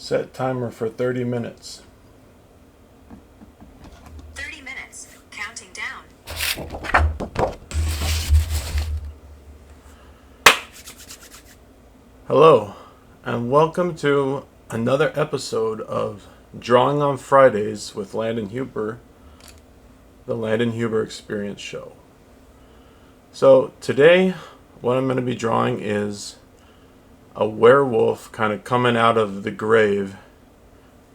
Set timer for 30 minutes. 30 minutes. Counting down. Hello, and welcome to another episode of Drawing on Fridays with Landon Huber, the Landon Huber Experience Show. So today, what I'm going to be drawing is a werewolf kind of coming out of the grave.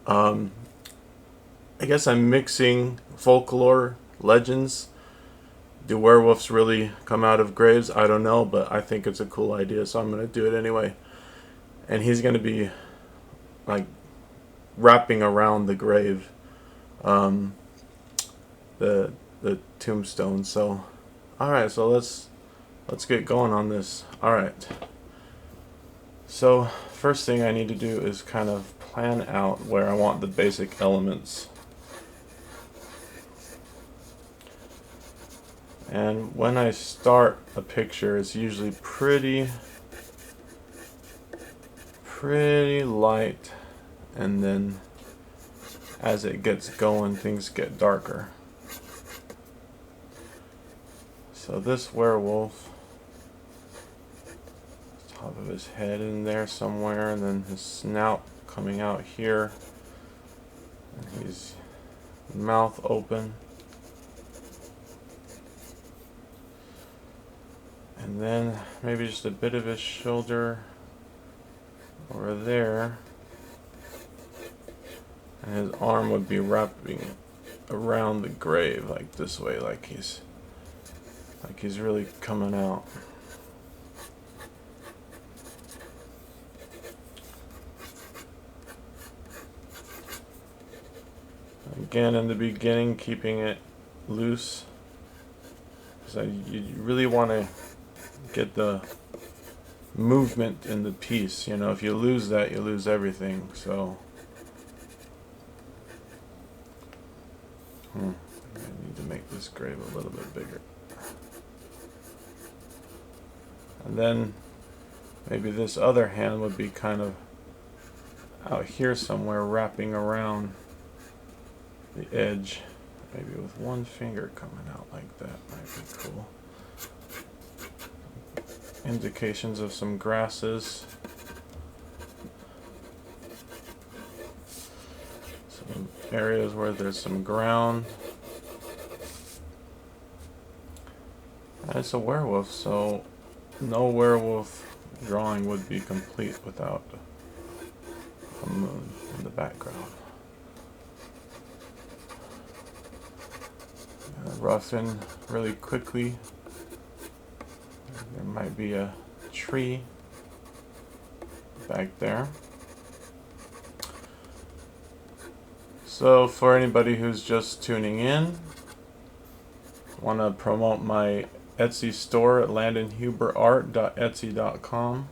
I guess I'm mixing folklore, legends. Do werewolves really come out of graves? I don't know, but I think it's a cool idea, so I'm going to do it anyway. And he's going to be like wrapping around the grave, the tombstone. So, all right, so let's get going on this. All right. So first thing I need to do is kind of plan out where I want the basic elements. And when I start a picture, it's usually pretty light, and then as it gets going, things get darker. So this werewolf, top of his head in there somewhere, and then his snout coming out here, and his mouth open, and then maybe just a bit of his shoulder over there, and his arm would be wrapping around the grave like this way, like he's really coming out. Again, in the beginning, keeping it loose, because you really want to get the movement in the piece. You know, if you lose that, you lose everything. So I need to make this grave a little bit bigger. And then maybe this other hand would be kind of out here somewhere, wrapping around the edge, maybe with one finger coming out like that. Might be cool. Indications of some grasses, some areas where there's some ground. And it's a werewolf, so no werewolf drawing would be complete without a moon in the background. Roughen really quickly. There might be a tree back there. So for anybody who's just tuning in, I want to promote my Etsy store at landonhuberart.etsy.com,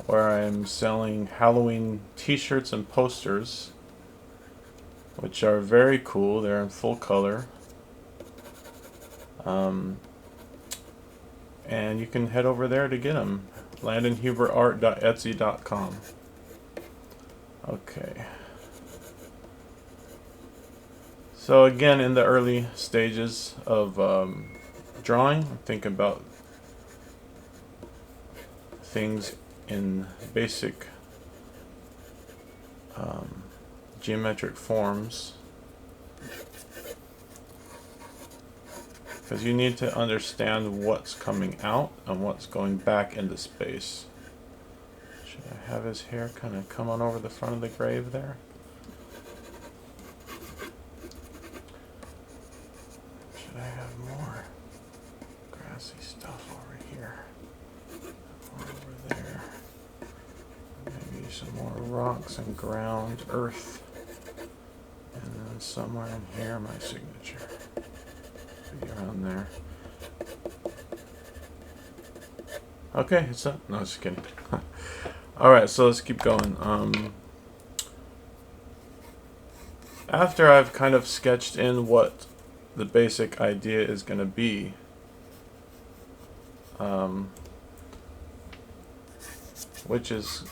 where I'm selling Halloween t-shirts and posters, which are very cool. They're in full color. And you can head over there to get them. landonhuberart.etsy.com. Okay. So again, in the early stages of drawing, I'm thinking about things in basic geometric forms, because you need to understand what's coming out and what's going back into space. Should I have his hair kind of come on over the front of the grave there? Should I have more grassy stuff over here? Or over there? Maybe some more rocks and ground, earth. And then somewhere in here, my signature. Around there. Okay, it's up. No, just kidding. Alright, so let's keep going. After I've kind of sketched in what the basic idea is going to be, which is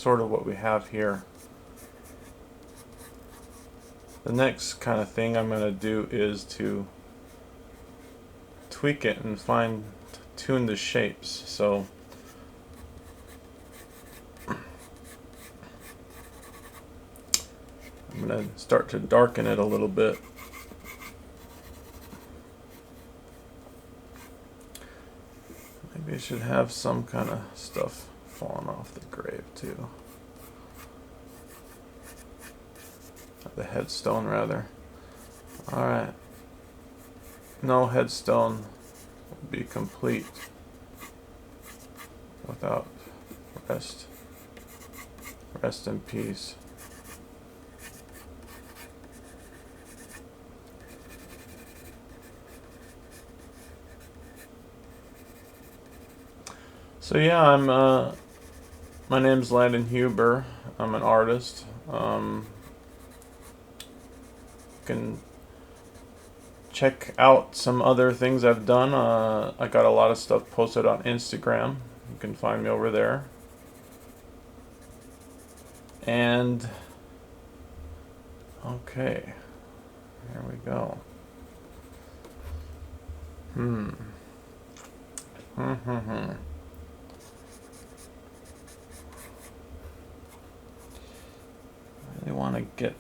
sort of what we have here. The next kind of thing I'm going to do is to tweak it and tune the shapes. So I'm going to start to darken it a little bit. Maybe I should have some kind of stuff falling off the grave too. The headstone rather. Alright. No headstone will be complete without rest. Rest in peace. So yeah, my name's Landon Huber. I'm an artist. You can check out some other things I've done. I got a lot of stuff posted on Instagram. You can find me over there. And okay, here we go. I really want to get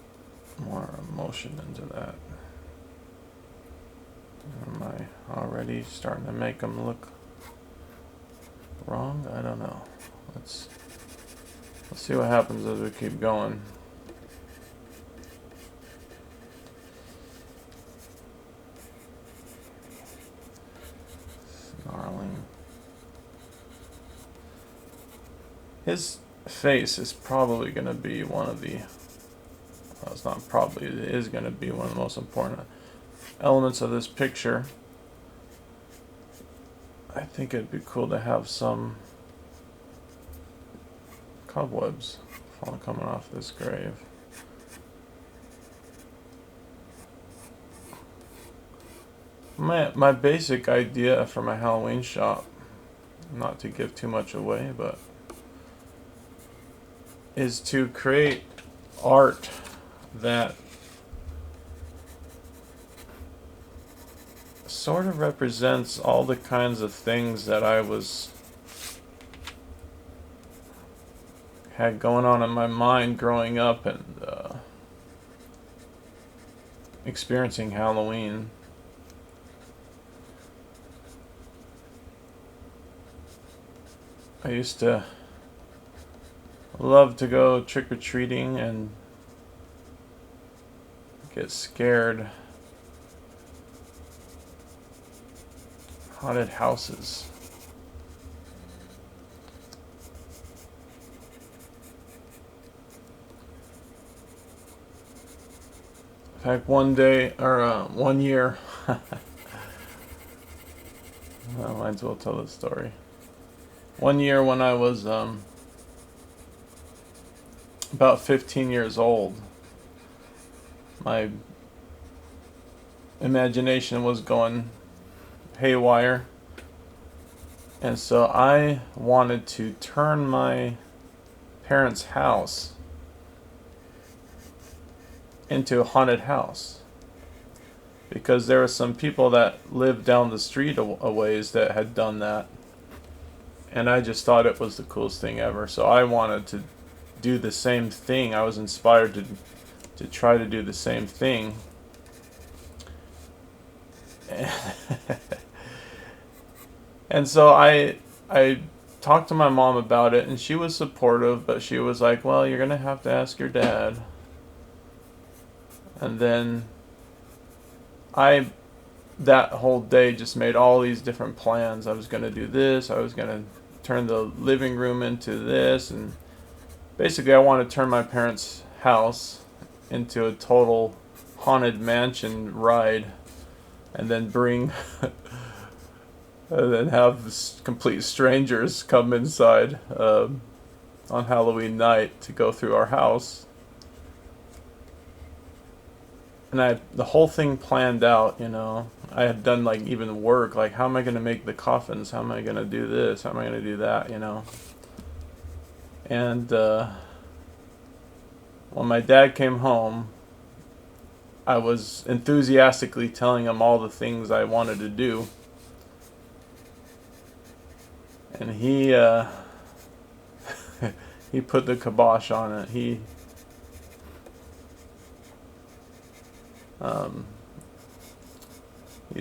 more emotion into that. Am I already starting to make them look wrong? I don't know. Let's see what happens as we keep going. Snarling. His face is probably going to be one of the... Well, it's not probably, it is going to be one of the most important elements of this picture. I think it'd be cool to have some cobwebs coming off this grave. My basic idea for my Halloween shop, not to give too much away, but is to create art that sort of represents all the kinds of things that I had going on in my mind growing up and experiencing Halloween. I used to love to go trick-or-treating and get scared. Haunted houses. In fact, one year, I might as well tell this story. One year when I was about 15 years old, my imagination was going haywire, and so I wanted to turn my parents' house into a haunted house, because there were some people that lived down the street a ways that had done that, and I just thought it was the coolest thing ever. So I wanted to do the same thing. I was inspired to try to do the same thing. And so I talked to my mom about it, and she was supportive, but she was like, well, you're gonna have to ask your dad. And then that whole day just made all these different plans. I was gonna do this, I was gonna turn the living room into this, and basically I wanted to turn my parents' house into a total haunted mansion ride, and then and then have complete strangers come inside on Halloween night to go through our house. And the whole thing planned out, you know. I had done like even work, like how am I going to make the coffins? How am I going to do this? How am I going to do that, you know? And when my dad came home, I was enthusiastically telling him all the things I wanted to do. And he he put the kibosh on it. He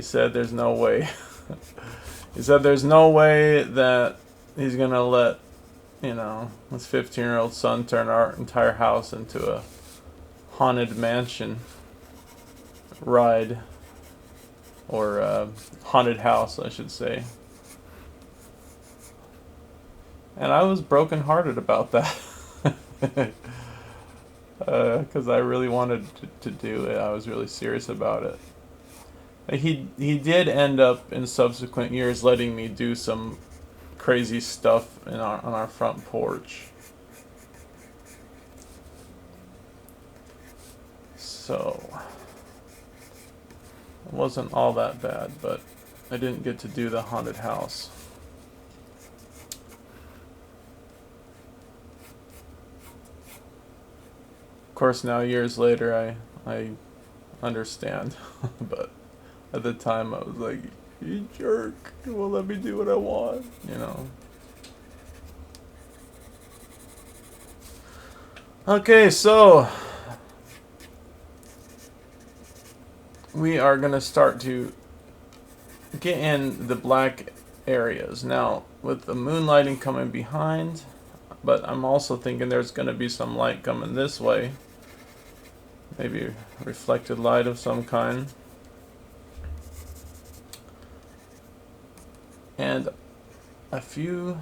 said there's no way. He said there's no way that he's gonna let, his 15-year-old son turn our entire house into a haunted mansion ride, or haunted house, I should say. And I was brokenhearted about that, because I really wanted to do it. I was really serious about it. He did end up in subsequent years letting me do some crazy stuff on our front porch. So it wasn't all that bad, but I didn't get to do the haunted house. Of course, now years later, I understand, but at the time I was like, "You jerk! You won't let me do what I want," Okay, so we are gonna start to get in the black areas now with the moonlighting coming behind, but I'm also thinking there's gonna be some light coming this way. Maybe reflected light of some kind. And a few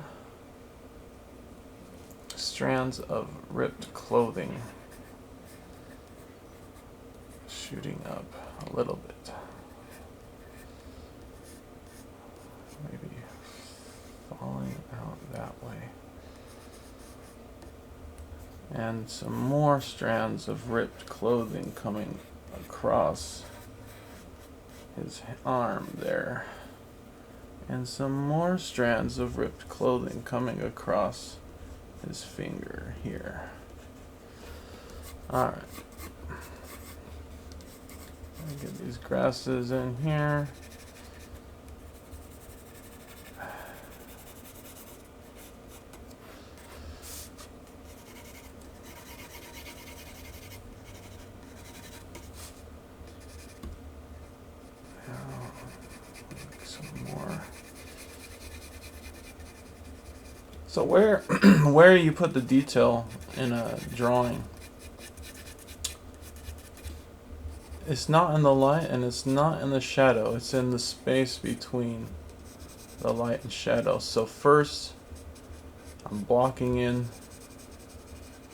strands of ripped clothing shooting up a little bit. Maybe falling out that way. And some more strands of ripped clothing coming across his arm there. And some more strands of ripped clothing coming across his finger here. Alright. Get these grasses in here. So where you put the detail in a drawing, it's not in the light and it's not in the shadow. It's in the space between the light and shadow. So first, I'm blocking in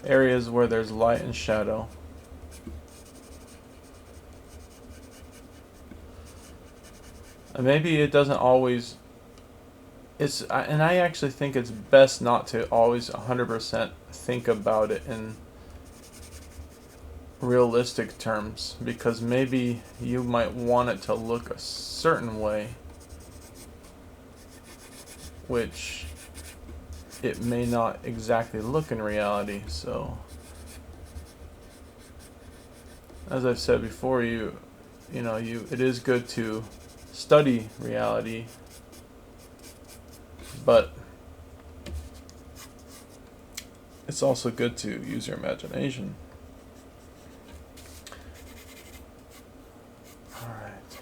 areas where there's light and shadow. And maybe it doesn't always... and I actually think it's best not to always 100% think about it in realistic terms, because maybe you might want it to look a certain way, which it may not exactly look in reality. So, as I've said before, it is good to study reality, but it's also good to use your imagination. Alright.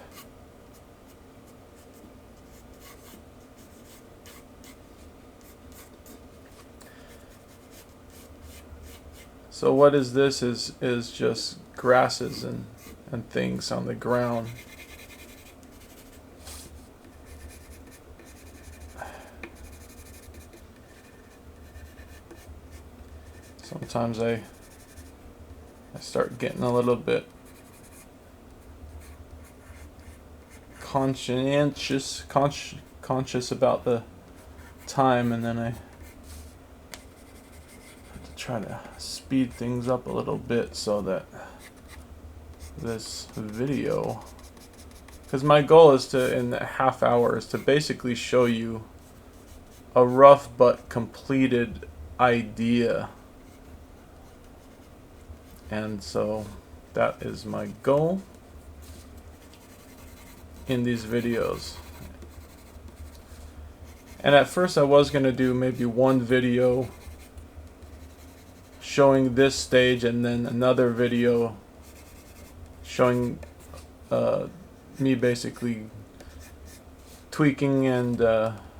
So what is this is just grasses and things on the ground. Sometimes I start getting a little bit conscious about the time, and then I have to try to speed things up a little bit so that this video, because my goal is to, in a half hour, is to basically show you a rough but completed idea. And so that is my goal in these videos. And at first I was going to do maybe one video showing this stage and then another video showing me basically tweaking and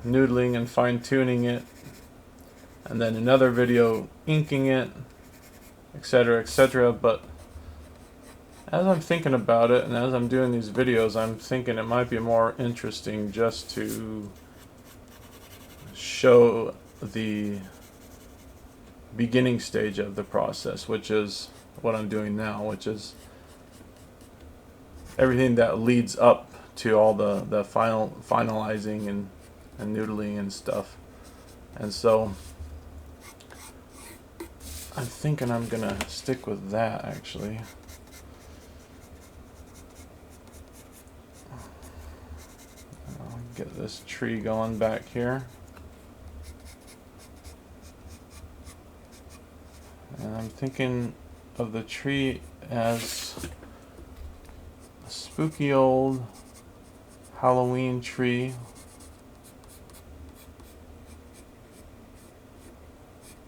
noodling and fine-tuning it, and then another video inking it, etc., etc. But as I'm thinking about it and as I'm doing these videos, I'm thinking it might be more interesting just to show the beginning stage of the process, which is what I'm doing now, which is everything that leads up to all the finalizing and noodling and stuff. And so I'm thinking I'm gonna stick with that actually. I'll get this tree going back here. And I'm thinking of the tree as a spooky old Halloween tree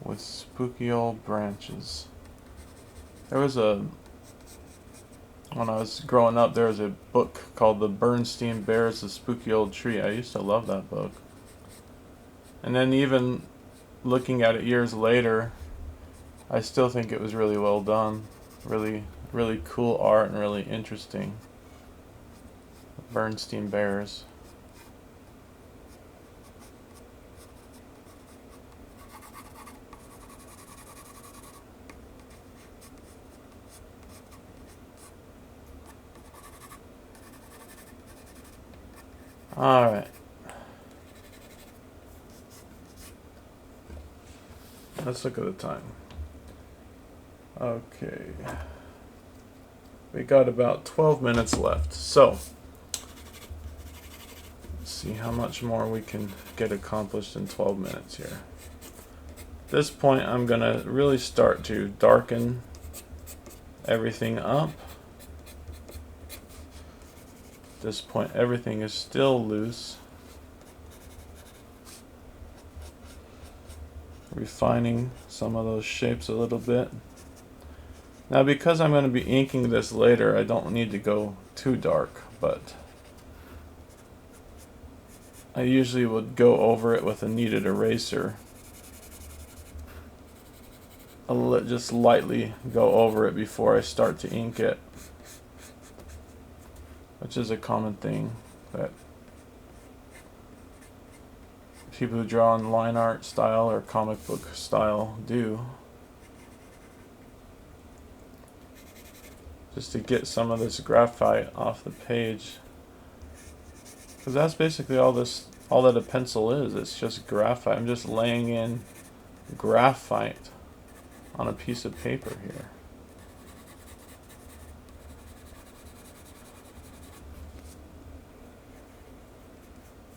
with spooky old branches. When I was growing up, there was a book called The Bernstein Bears, The Spooky Old Tree. I used to love that book. And then even looking at it years later, I still think it was really well done. Really, really cool art and really interesting. Bernstein Bears. Alright. Let's look at the time. Okay. We got about 12 minutes left. So, let's see how much more we can get accomplished in 12 minutes here. At this point, I'm going to really start to darken everything up. At this point, everything is still loose. Refining some of those shapes a little bit. Now, because I'm going to be inking this later, I don't need to go too dark, but I usually would go over it with a kneaded eraser. I'll just lightly go over it before I start to ink it, which is a common thing that people who draw in line art style or comic book style do. Just to get some of this graphite off the page, because that's basically all that a pencil is. It's just graphite. I'm just laying in graphite on a piece of paper here.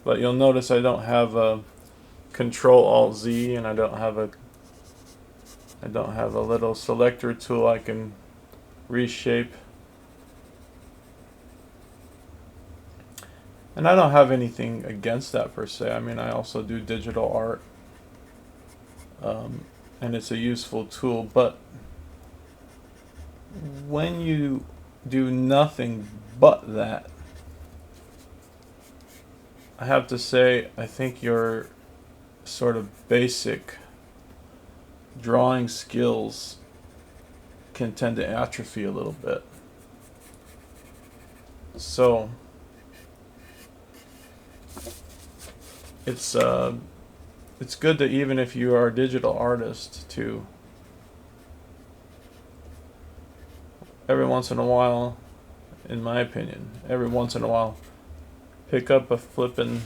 But you'll notice I don't have a Control-Alt-Z, and I don't have a little selector tool I can reshape. And I don't have anything against that per se. I mean, I also do digital art, and it's a useful tool. But when you do nothing but that, I have to say, I think your sort of basic drawing skills can tend to atrophy a little bit. So it's good that even if you are a digital artist, to every once in a while, in my opinion, every once in a while, pick up a flippin'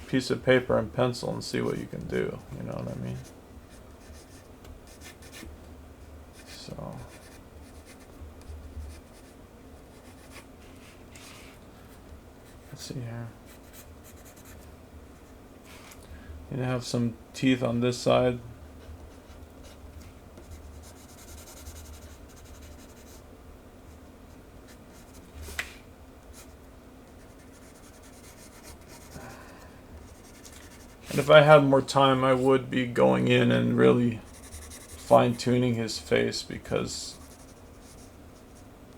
piece of paper and pencil and see what you can do. You know what I mean? So let's see here. You have some teeth on this side. And if I had more time, I would be going in and really fine-tuning his face, because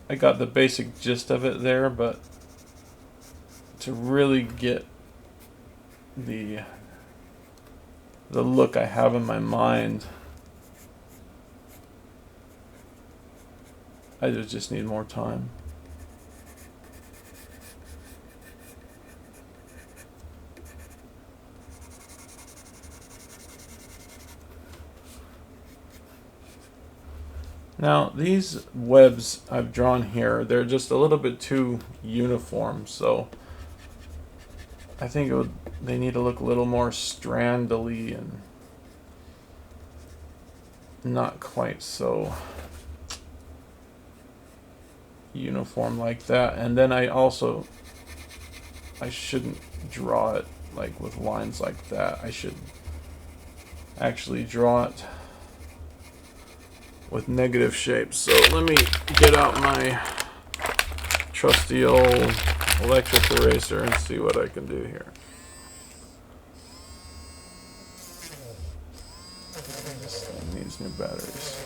I got the basic gist of it there, but to really get the look I have in my mind, I just need more time. Now, these webs I've drawn here, they're just a little bit too uniform, so I think they need to look a little more strandly and not quite so uniform like that. And then I shouldn't draw it like with lines like that. I should actually draw it with negative shapes. So let me get out my trusty old electric eraser and see what I can do here. This thing needs new batteries.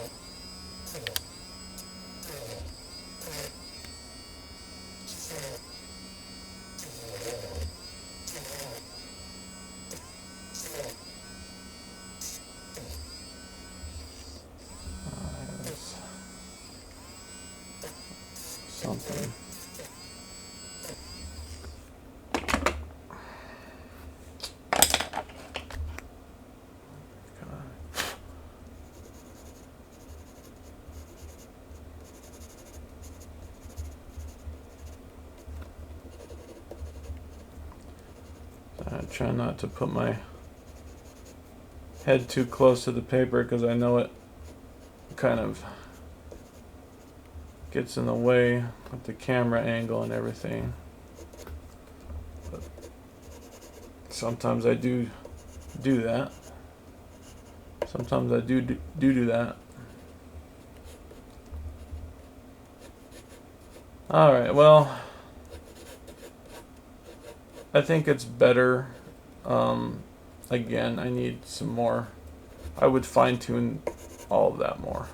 Something. I try not to put my head too close to the paper, because I know it kind of gets in the way with the camera angle and everything. But sometimes I do that. Sometimes I do that. Alright, well, I think it's better. Again, I need some more. I would fine-tune all of that more.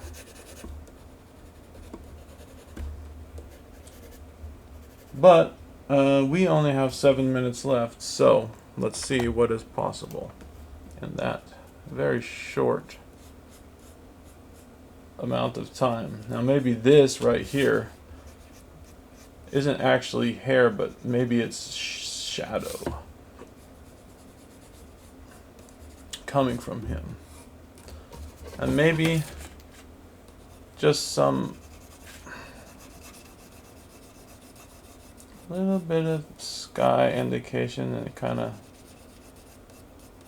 But we only have 7 minutes left, so let's see what is possible in that very short amount of time. Now maybe this right here isn't actually hair, but maybe it's shadow coming from him. And maybe just some little bit of sky indication, and kind of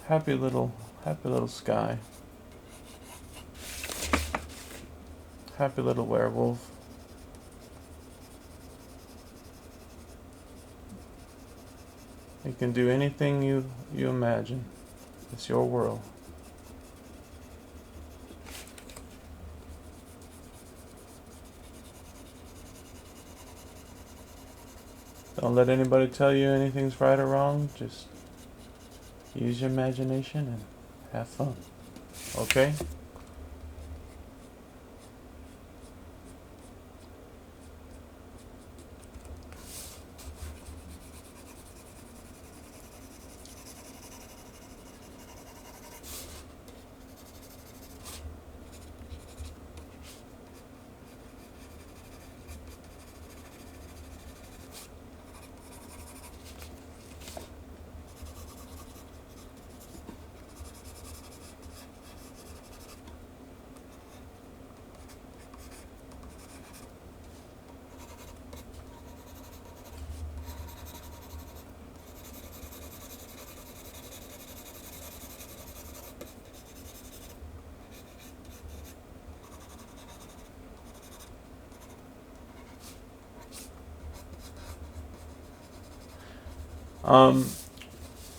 happy little sky. Happy little werewolf. You can do anything you imagine. It's your world. Don't let anybody tell you anything's right or wrong. Just use your imagination and have fun. Okay?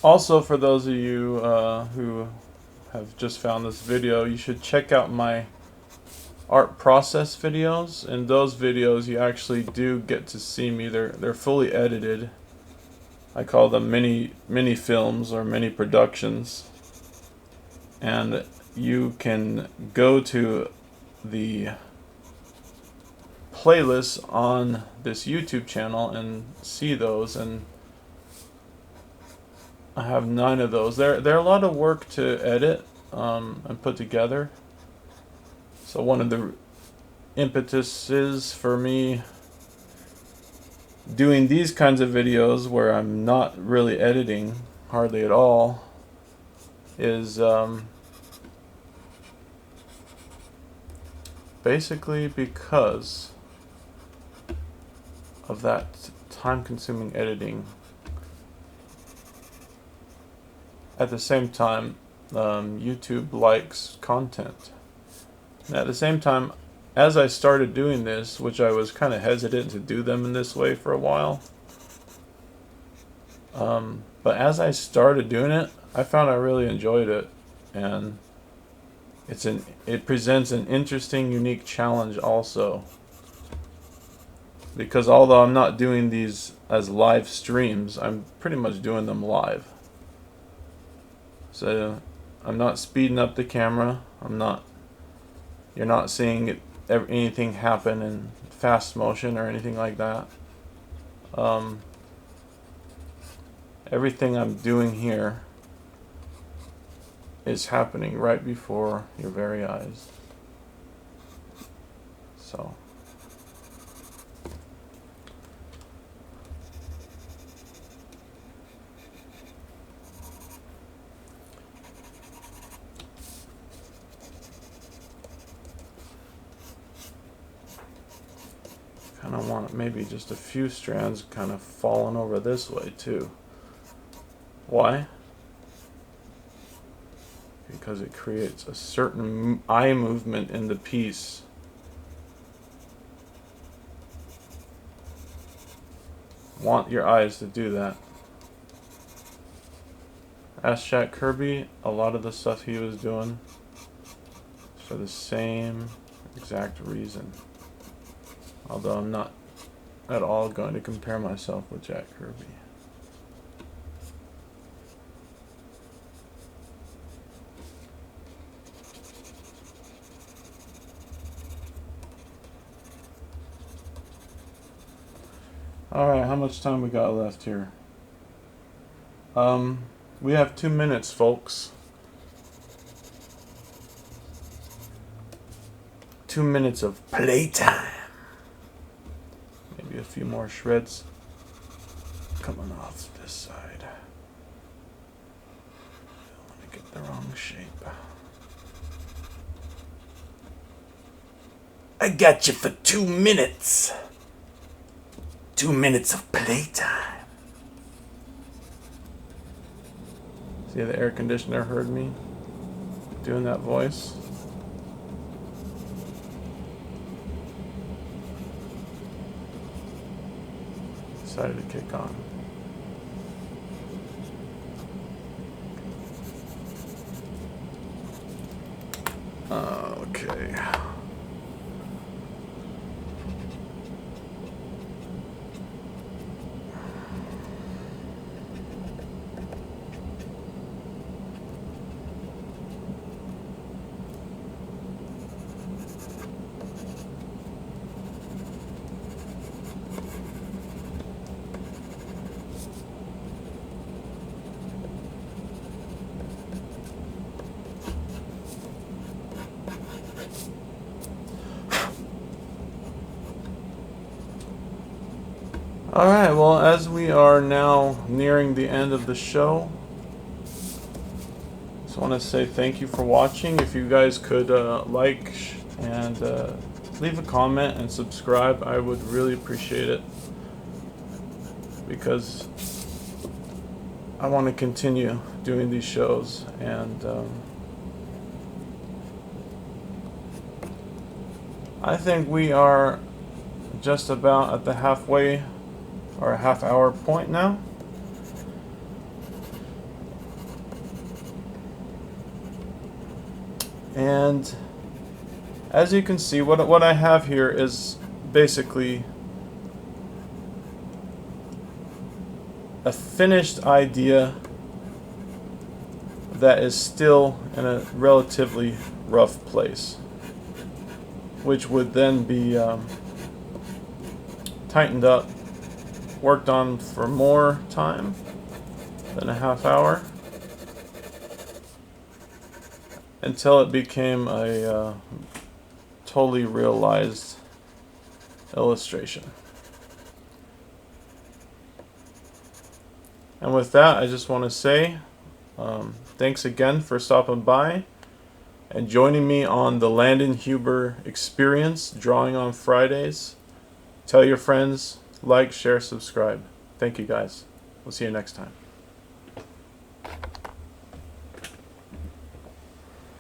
Also, for those of you who have just found this video, you should check out my art process videos. In those videos, you actually do get to see me. They're fully edited, I call them mini films or mini productions, and you can go to the playlists on this YouTube channel and see those, and I have 9 of those. They're a lot of work to edit and put together. So one of the impetuses for me doing these kinds of videos where I'm not really editing hardly at all is basically because of that time-consuming editing. At the same time, YouTube likes content. And at the same time, as I started doing this, which I was kind of hesitant to do them in this way for a while, but as I started doing it, I found I really enjoyed it, and it presents an interesting, unique challenge also. Because although I'm not doing these as live streams, I'm pretty much doing them live. So I'm not speeding up the camera. You're not seeing anything happen in fast motion or anything like that. Everything I'm doing here is happening right before your very eyes. So kind of want maybe just a few strands kind of falling over this way too. Why? Because it creates a certain eye movement in the piece. Want your eyes to do that. Ask Jack Kirby, a lot of the stuff he was doing for the same exact reason. Although I'm not at all going to compare myself with Jack Kirby. Alright, how much time we got left here? We have 2 minutes, folks. 2 minutes of playtime. Maybe a few more shreds coming off this side. Don't want to get the wrong shape. I got you for 2 minutes. 2 minutes of playtime. See, the air conditioner heard me doing that voice. Decided to kick on. Okay. Alright, well, as we are now nearing the end of the show, just want to say thank you for watching. If you guys could like and leave a comment and subscribe, I would really appreciate it, because I want to continue doing these shows, and I think we are just about at the halfway or a half-hour point now. And as you can see, what I have here is basically a finished idea that is still in a relatively rough place, which would then be tightened up, worked on for more time than a half hour, until it became a totally realized illustration. And with that, I just want to say thanks again for stopping by and joining me on the Landon Huber experience, Drawing on Fridays. Tell your friends, like, share, subscribe. Thank you guys. We'll see you next time.